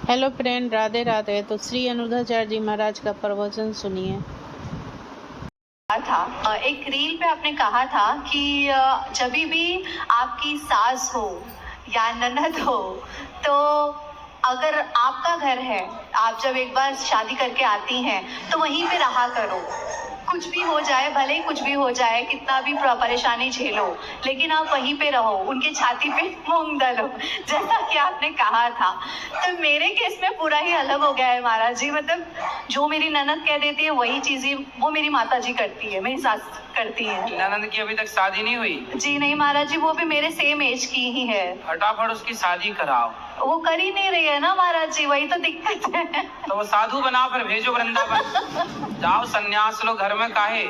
Hello friend, Radhe Radhe. तो श्री अनुराधाचार्य जी महाराज का प्रवचन सुनिए। था एक रील पे आपने कहा था कि जब भी आपकी सास हो या ननद हो तो अगर आपका घर है, आप जब एक बार शादी करके आती हैं तो वहीं पे रहा करो। कुछ भी हो जाए, भले ही कुछ भी हो जाए, कितना भी परेशानी झेलो, लेकिन आप वहीं पे रहो, उनकी छाती पे मूंग डालो, जैसा कि आपने कहा था। तो मेरे केस में पूरा ही अलग हो गया है महाराज जी। मतलब जो मेरी ननद कह देती है वही चीजें वो मेरी माता जी करती है, मेरी सास करती है। ननद की अभी तक शादी नहीं हुई? जी नहीं महाराज जी, वो भी मेरे सेम एज की ही है। फटाफट उसकी शादी कराओ। वो कर ही नहीं रही है ना महाराज जी, वही तो दिक्कत है। तो वो साधु बनाओ, फिर भेजो वृंदावन। जाओ सन्यास लो, घर में काहे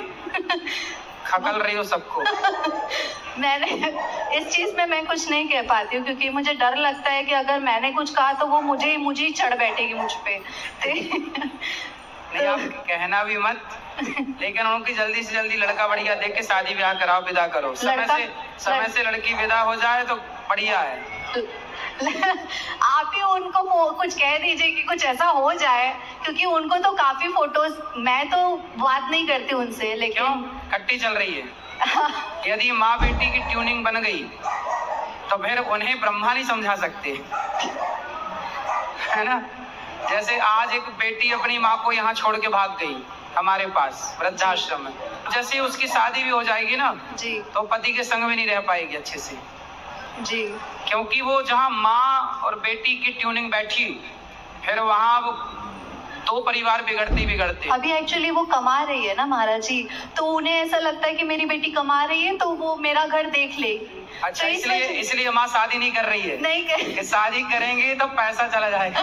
खकल रही हो सबको। मैंने इस चीज में मैं कुछ नहीं कह पाती हूँ, क्योंकि मुझे डर लगता है कि अगर मैंने कुछ कहा तो वो मुझे ही चढ़ बैठेगी मुझ पे। नहीं, आप कहना भी मत, लेकिन उनकी जल्दी से जल्दी लड़का बढ़िया देख के शादी ब्याह कराओ, विदा करो। समय से लड़की विदा हो जाए तो बढ़िया है। आप ही उनको कुछ कह दीजिए कि कुछ ऐसा हो जाए, क्योंकि उनको तो काफी फोटोज, मैं तो बात नहीं करती उनसे, लेकिन क्यों कट्टी चल रही है? यदि माँ बेटी की ट्यूनिंग बन गई तो फिर उन्हें ब्रह्मा नहीं समझा सकते, है ना? जैसे आज एक बेटी अपनी माँ को यहाँ छोड़ के भाग गई हमारे पास वृद्धाश्रम में। जैसे उसकी शादी भी हो जाएगी ना जी, तो पति के संग में नहीं रह पाएगी अच्छे से जी, क्योंकि वो जहाँ माँ और बेटी की ट्यूनिंग बैठी, फिर वहाँ वो दो परिवार बिगड़ते। अभी एक्चुअली वो कमा रही है ना महाराज जी, तो उन्हें ऐसा लगता है कि मेरी बेटी कमा रही है तो वो मेरा घर देख लेगी। अच्छा, तो इसलिए माँ शादी नहीं कर रही है? नहीं कर कि शादी करेंगे तो पैसा चला जाएगा।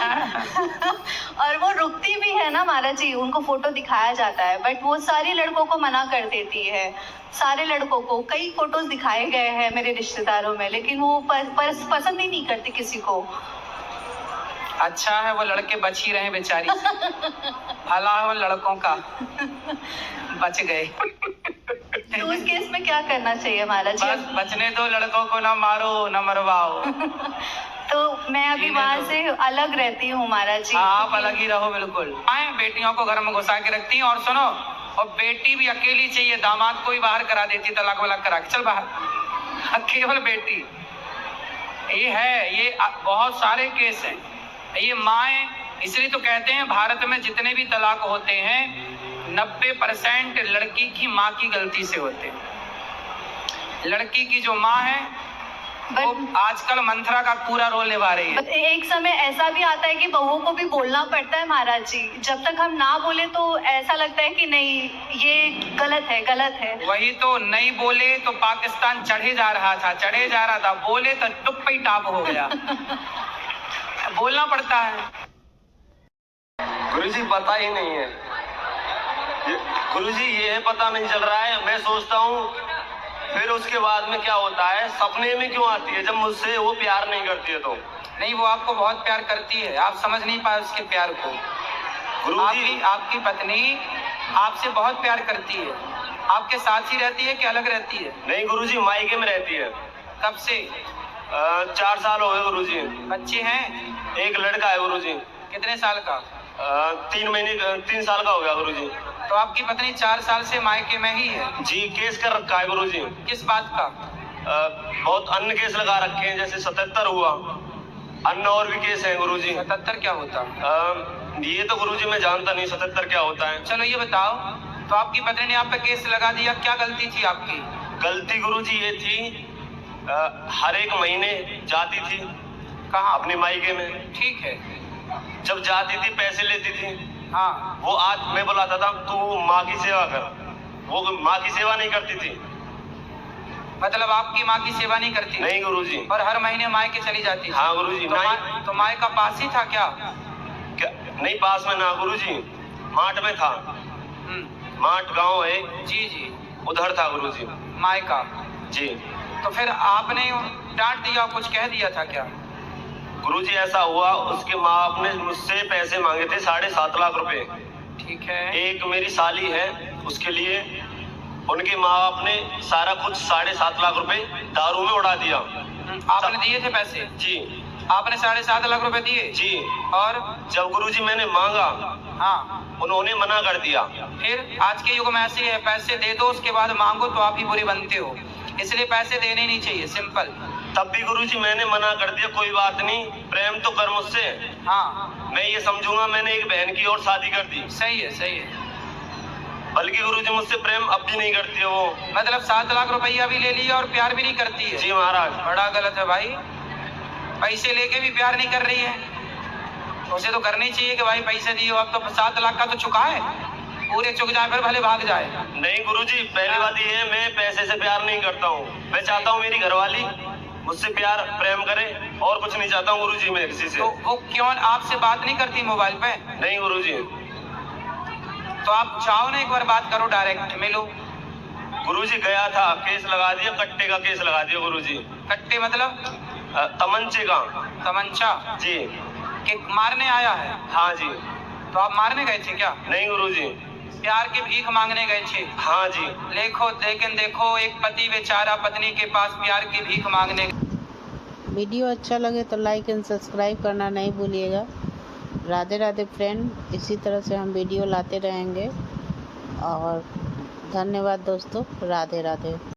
और वो रुकती भी है ना महाराज जी, उनको फोटो दिखाया जाता है, बट वो सारे लड़कों को मना कर देती है। सारे लड़कों को कई फोटोज दिखाए गए हैं मेरे रिश्तेदारों में, लेकिन वो पसंद ही नहीं करती किसी को। अच्छा है वो लड़के बच ही रहे बेचारी से। भला है वो लड़कों का बच गए। तो उस केस में क्या करना चाहिए महाराज जी? बस बचने दो, लड़कों को ना मारो ना मरवाओ। तो मैं अभी वहाँ से अलग रहती हूँ महाराज जी। आप अलग ही रहो बिल्कुल। आए बेटियों को घर में घुसा के रखती हैं। और सुनो, और बेटी भी अकेली चाहिए, दामाद को ही बाहर करा देती, तलाक वलाक करा के चल बाहर। केवल बेटी ये बहुत सारे केस हैं। ये माएँ, इसलिए तो कहते हैं भारत में जितने भी तलाक होते हैं 90% लड़की की माँ की गलती से होते हैं। लड़की की जो माँ है वो आजकल मंथरा का पूरा रोल निभा रही है। एक समय ऐसा भी आता है कि बहुओं को भी बोलना पड़ता है महाराज जी। जब तक हम ना बोले तो ऐसा लगता है कि नहीं, ये गलत है। वही तो, नहीं बोले तो पाकिस्तान चढ़े जा रहा था, बोले तो टुप पे टाप हो गया। बोलना पड़ता है। गुरुजी पता ही नहीं है गुरुजी, ये है पता नहीं चल रहा है। मैं सोचता हूँ फिर उसके बाद में क्या होता है, सपने में क्यों आती है जब मुझसे वो प्यार नहीं करती है तो। नहीं, वो आपको बहुत प्यार करती है, आप समझ नहीं पाए उसके प्यार को। गुरुजी, आपकी पत्नी आपसे बहुत प्यार करती है। आपके साथ ही रहती है कि अलग रहती है? नहीं गुरुजी, मायके में रहती है। कब से? 4 साल हो गए गुरुजी। बच्चे हैं? एक लड़का है गुरुजी। कितने साल का? 3 साल का हो गया गुरुजी। तो आपकी पत्नी 4 साल से मायके में ही है? जी, केस कर रखा है गुरुजी। किस बात का? बहुत अन्य केस लगा रखे हैं, जैसे 77 हुआ, अन्य और भी केस हैं गुरुजी। 77 क्या होता? ये तो गुरुजी मैं जानता नहीं 77 क्या होता है। चलो ये बताओ, तो आपकी पत्नी ने आप पे केस लगा दिया, क्या गलती थी आपकी? गलती गुरुजी ये थी, हर एक महीने जाती थी। कहाँ? अपनी मायके में। ठीक है। जब जाती थी पैसे लेती थी। हाँ। वो आज मैं बुलाता था तू माँ की सेवा कर, वो माँ की सेवा नहीं करती थी। मतलब आपकी माँ की सेवा नहीं करती? नहीं गुरुजी। और हर महीने मायके चली जाती? हाँ गुरुजी। तो माँ का पास ही था क्या? नहीं पास में ना गुरुजी, माठ में था। माठ गांव है। जी, उधर था गुरुजी मायका। जी। तो फिर आपने डांट दिया, कुछ कह दिया था क्या? गुरुजी ऐसा हुआ, उसके माँ बाप ने मुझसे पैसे मांगे थे 7.5 लाख रुपए। ठीक है। एक मेरी साली है, उसके लिए उनके माँ बाप ने सारा कुछ 7.5 लाख रुपए दारू में उड़ा दिया। आपने दिए थे पैसे? जी। आपने 7.5 लाख रुपए दिए जी। और जब गुरुजी मैंने मांगा, हाँ, उन्होंने मना कर दिया। फिर आज के युग में ऐसे है, पैसे दे दो उसके बाद मांगो तो आप ही बुरे बनते हो, इसलिए पैसे देने नहीं चाहिए, सिंपल। तब भी गुरुजी मैंने मना कर दिया, कोई बात नहीं, प्रेम तो कर मुझसे। हाँ, मैं ये समझूंगा मैंने एक बहन की और शादी कर दी। सही है, सही है। बल्कि गुरुजी मुझसे प्रेम अब भी नहीं करती है वो। मतलब 7 लाख रुपया भी ले लिया और प्यार भी नहीं करती है। जी महाराज। बड़ा गलत है भाई, पैसे लेके भी प्यार नहीं कर रही है। उसे तो करनी चाहिए कि भाई पैसे दिए, अब तो 7 लाख का तो चुका है, पूरे चुक जाए फिर भले भाग जाए। नहीं गुरुजी, पहली बात ये है, मैं पैसे से प्यार नहीं करता हूँ। मैं चाहता हूँ मेरी घरवाली मुझसे प्यार प्रेम करे, और कुछ नहीं चाहता हूँ गुरुजी मैं किसी से। तो वो क्यों आपसे बात नहीं करती मोबाइल पे? नहीं गुरुजी। तो आप जाओ ना, एक बार बात करो, डायरेक्ट मिलो। गुरुजी गया था, केस लगा दिया, कट्टे का केस लगा दिया गुरुजी। कट्टे मतलब? तमंचे का। तमंचा जी। कि मारने आया है? हाँ जी। तो आप मारने गए थे क्या? नहीं गुरुजी। प्यार की भीख मांगने गए थे? हाँ जी। लेकिन देखो, एक पति बेचारा पत्नी के पास प्यार की भीख मांगने। वीडियो अच्छा लगे तो लाइक एंड सब्सक्राइब करना नहीं भूलिएगा। राधे राधे फ्रेंड, इसी तरह से हम वीडियो लाते रहेंगे और धन्यवाद दोस्तों। राधे राधे।